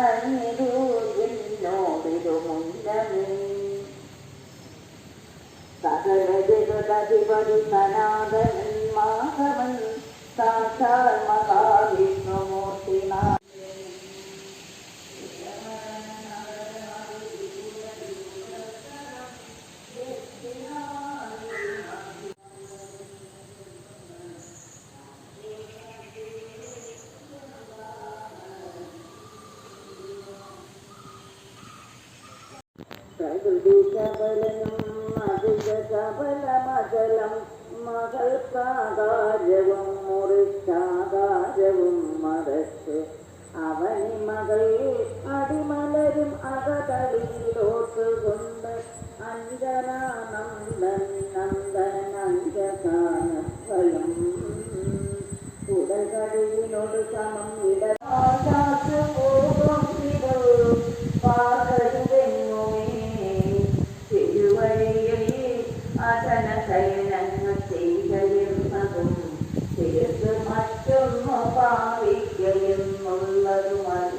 എന്നോടിതു മുന്നമേ സകല ജഗതധിപതി സനാതനൻ മാധവൻ സാക്ഷാൽ മഹാവിഷ്ണുമൂർത്തിനാ പ്രകൃതിശബലനും മധുരശബലമചലം മകൾക്കാകാരവും മുറിക്കാകാരവും മറച്ച് അവനി മകൾ അടിമലരും അകതളിയിലോട്ടുകൊണ്ട് അഞ്ജനാനന്ദൻ നന്ദൻ അഞ്ജകാനഫലം ഉടകടിവിനോട് സമം ഇടമാശാസ് പോകും ഇതോ പാകരുവെങ്ങുമേ തിരുവഴിയിൽ അടനശയനങ്ങൾ ചെയ്തിരുന്നതും തീർത്ത് മറ്റൊന്നു പാവിക്കയെന്നുള്ളതുമല്ല